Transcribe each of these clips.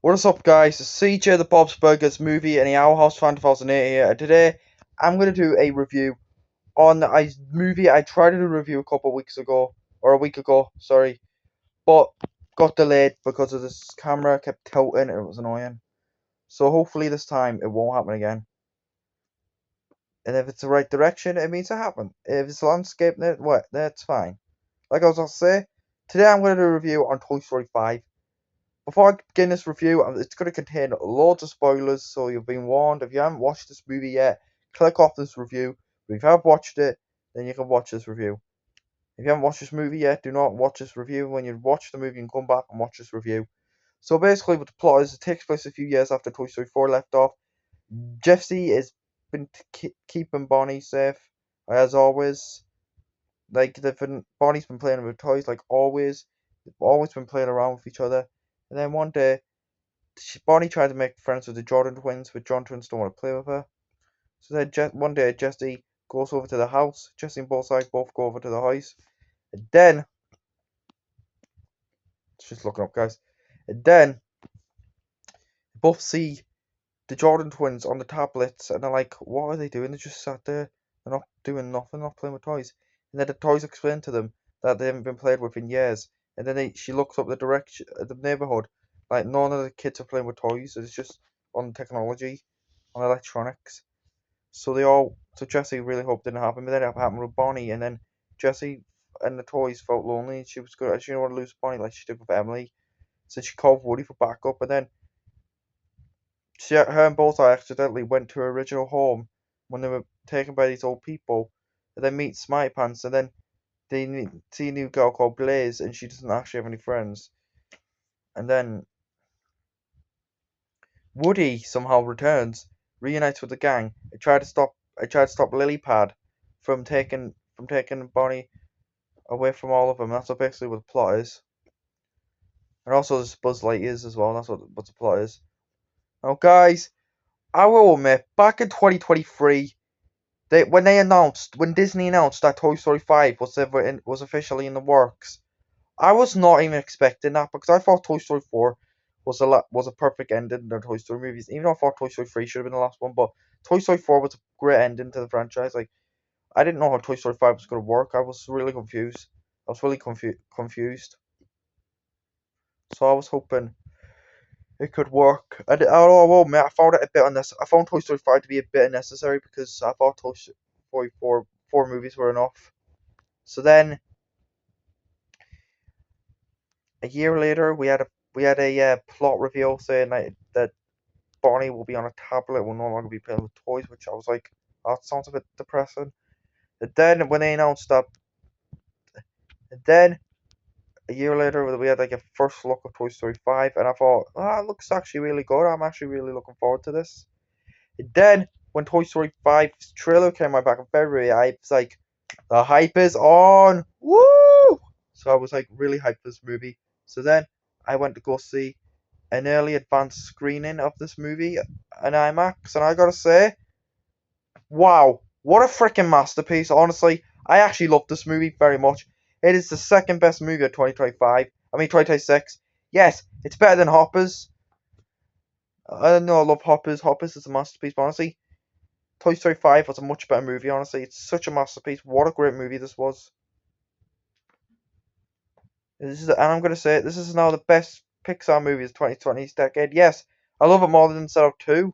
What is up, guys? It's CJ the Bob's Burgers movie and the Owl House Fan 2008 here. And today, I'm going to do a review on a movie I tried to do a review a couple of weeks ago, or a week ago, sorry, but got delayed because of this camera kept tilting and it was annoying. So hopefully this time it won't happen again. And if it's the right direction, it means it happened. If it's landscape, that's fine. Like I was going to say, today I'm going to do a review on Toy Story 5. Before I begin this review, it's going to contain loads of spoilers, so you've been warned. If you haven't watched this movie yet, click off this review. But if you have watched it, then you can watch this review. If you haven't watched this movie yet, do not watch this review. When you watch the movie, you can come back and watch this review. So basically, what the plot is, it takes place a few years after Toy Story 4 left off. Jesse has been keeping Bonnie safe, as always. Like, Bonnie's been playing with toys, like always. They've always been playing around with each other. And then one day, Bonnie tried to make friends with the Jordan twins, but Jordan twins don't want to play with her. So then one day Jesse goes over to the house. Jesse and Bullseye both go over to the house. And then, just looking up, guys. And then, both see the Jordan twins on the tablets, and they're like, what are they doing? They just sat there. They're not doing nothing, not playing with toys. And then the toys explain to them that they haven't been played with in years. And then she looks up the direction, the neighborhood. Like, none of the kids are playing with toys. It's just on technology, on electronics. So Jessie really hoped it didn't happen, but then it happened with Bonnie, and then Jessie and the toys felt lonely, and she was good. She didn't want to lose Bonnie like she did with Emily, so she called Woody for backup, and then her and Bullseye accidentally went to her original home when they were taken by these old people, and then meet Smarty Pants, and then they see a new girl called Blaze, and she doesn't actually have any friends, and then Woody somehow returns, reunites with the gang. I tried to stop Lilypad from taking Bonnie away from all of them. That's basically what the plot is. And also there's Buzz Lightyears as well. That's what the plot is. Now, guys, I will admit, back in 2023, when Disney announced that Toy Story 5 was officially in the works, I was not even expecting that because I thought Toy Story 4 was a perfect ending to the Toy Story movies. Even though I thought Toy Story 3 should have been the last one, but Toy Story 4 was a great ending to the franchise. Like, I didn't know how Toy Story 5 was going to work. I was really confused. I was really confused. So I was hoping it could work. Well, man, I found it a bit unnecessary. I found Toy Story 5 to be a bit unnecessary because I thought Toy Story 4 movies were enough. So then, a year later, we had a plot reveal saying that Bonnie will be on a tablet, will no longer be playing with toys, which I was like, that sounds a bit depressing. And then when they announced that, and then a year later we had like a first look of Toy Story 5, and I thought, it looks actually really good. I'm actually really looking forward to this. And then when Toy Story 5 trailer came out back in February, I was like, the hype is on, woo! So I was like really hyped for this movie. So then I went to go see an early advanced screening of this movie in IMAX, and I gotta say, wow, what a freaking masterpiece! Honestly, I actually love this movie very much. It is the second best movie of 2025. I mean 2026. Yes, it's better than Hoppers. I know I love Hoppers. Hoppers is a masterpiece, but honestly, Toy Story 5 was a much better movie. Honestly, it's such a masterpiece. What a great movie this was. And I'm gonna say this is now the best Pixar movie of 2020's decade. Yes, I love it more than Inside Out 2.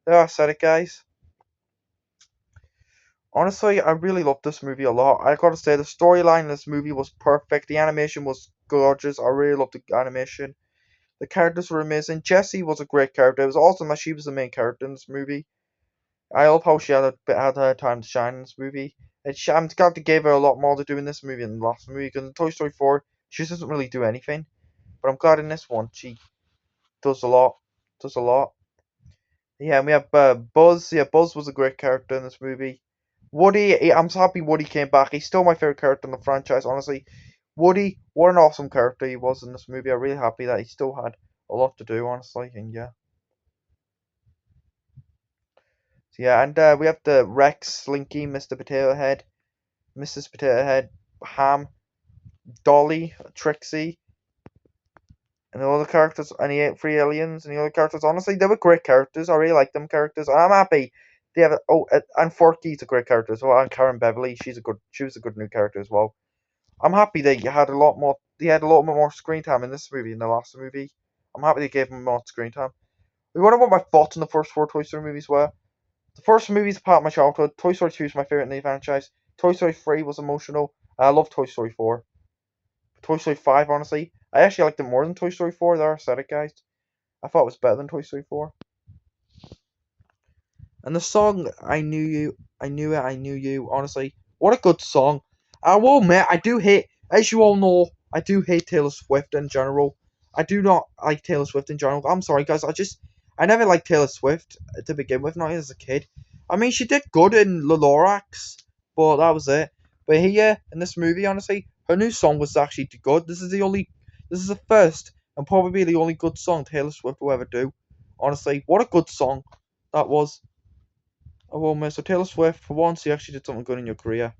There, I said it, guys. Honestly, I really loved this movie a lot. I gotta say, the storyline in this movie was perfect. The animation was gorgeous. I really loved the animation. The characters were amazing. Jessie was a great character. It was awesome that she was the main character in this movie. I love how she had her time to shine in this movie. I'm glad they gave her a lot more to do in this movie than the last movie. Because in Toy Story 4, she just doesn't really do anything. But I'm glad in this one she does a lot. Does a lot. Yeah, and we have Buzz. Yeah, Buzz was a great character in this movie. Woody, I'm so happy Woody came back. He's still my favorite character in the franchise, honestly. Woody, what an awesome character he was in this movie. I'm really happy that he still had a lot to do, honestly. And yeah. So yeah, and we have the Rex, Slinky, Mr. Potato Head, Mrs. Potato Head, Ham, Dolly, Trixie, And the other characters, and the three aliens, and the other characters, honestly, they were great characters. I really like them characters. I'm happy they have. And Forky's a great character as well. And Karen Beverly, she was a good new character as well. I'm happy they had a lot more. They had a lot more screen time in this movie than the last movie. I'm happy they gave them more screen time. We wonder what my thoughts on the first four Toy Story movies were. The first movie is part of my childhood. Toy Story 2 is my favorite in the franchise. Toy Story 3 was emotional. I love Toy Story 4. Toy Story 5, honestly, I actually liked it more than Toy Story 4. They're aesthetic guys. I thought it was better than Toy Story 4. And the song I Knew You, I Knew It, I Knew You, honestly, what a good song. I will admit, I do hate, as you all know, I do hate Taylor Swift in general. I do not like Taylor Swift in general. I'm sorry, guys, I never liked Taylor Swift to begin with, not as a kid. I mean, she did good in The Lorax, but that was it. But here, in this movie, honestly, her new song was actually good. This is the first, and probably the only good song Taylor Swift will ever do. Honestly, what a good song that was. Oh well, Mr. Taylor Swift, for once, you actually did something good in your career.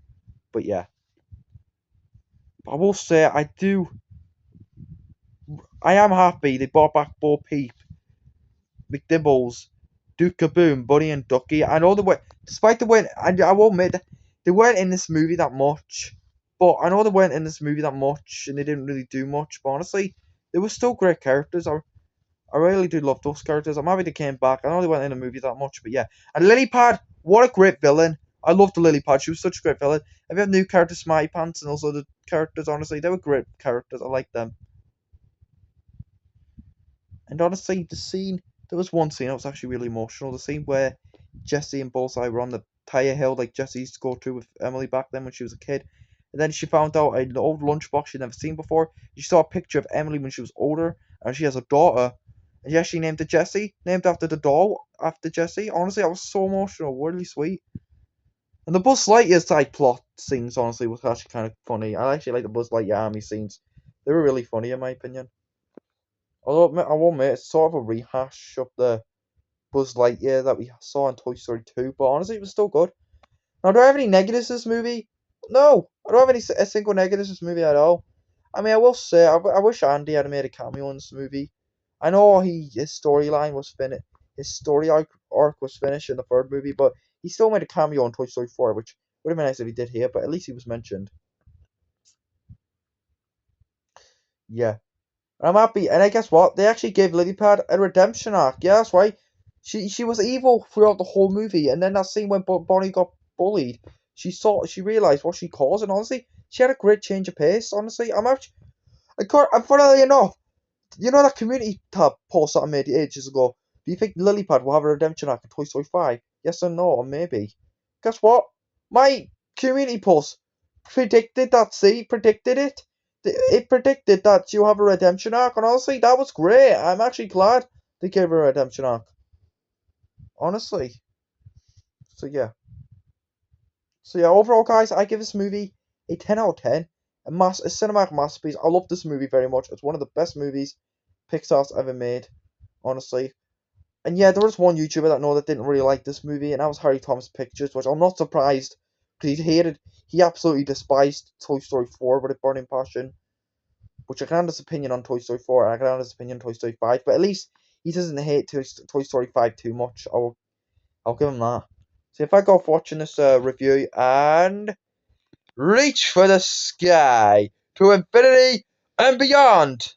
But yeah, I will say I am happy they brought back Bo Peep, McDibbles, Duke Kaboom, Bunny and Ducky. I know despite the way, I will admit, they weren't in this movie that much. But I know they weren't in this movie that much, and they didn't really do much. But honestly, they were still great characters. I really do love those characters. I'm happy they came back. I know they weren't in the movie that much, but yeah. And Lily Pad, what a great villain. I loved the Lily Pad. She was such a great villain. And we have new characters, Smarty Pants, and also the characters, honestly, they were great characters. I like them. And honestly, there was one scene that was actually really emotional. The scene where Jessie and Bullseye were on the tire hill, like Jessie used to go to with Emily back then when she was a kid. And then she found out an old lunchbox she'd never seen before. She saw a picture of Emily when she was older, and she has a daughter. And yeah, she named it Jessie, named after the doll after Jessie. Honestly, I was so emotional, really sweet. And the Buzz Lightyear side plot scenes, honestly, was actually kind of funny. I actually like the Buzz Lightyear army scenes. They were really funny, in my opinion. Although, I will admit, it's sort of a rehash of the Buzz Lightyear that we saw in Toy Story 2, but honestly, it was still good. Now, do I have any negatives to this movie? No, I don't have a single negative to this movie at all. I mean, I will say, I wish Andy had made a cameo in this movie. I know his storyline was finished, his arc was finished in the third movie, but he still made a cameo in Toy Story 4, which would have been nice if he did here, but at least he was mentioned. Yeah. And I'm happy, and I guess what? They actually gave Lilypad a redemption arc. Yeah, that's right. She was evil throughout the whole movie, and then that scene when Bonnie got bullied, she realized what she caused, and honestly, she had a great change of pace. Honestly, and funnily enough, you know that community tab post that I made ages ago. Do you think Lilypad will have a redemption arc in Toy Story 5? Yes or no, or maybe? Guess what? My community post predicted that. See, predicted it. It predicted that you have a redemption arc, and honestly, that was great. I'm actually glad they gave her a redemption arc. Honestly. So yeah. So yeah, overall, guys, I give this movie a 10 out of 10. A cinematic masterpiece. I love this movie very much. It's one of the best movies Pixar's ever made. Honestly. And yeah, there was one YouTuber that that didn't really like this movie, and that was Harry Thomas Pictures, which I'm not surprised because he absolutely despised Toy Story 4 with a burning passion. Which I can understand his opinion on Toy Story 4, and I can understand his opinion on Toy Story 5, but at least he doesn't hate Toy Story 5 too much. I'll give him that. So if I go off watching this review and reach for the sky to infinity and beyond.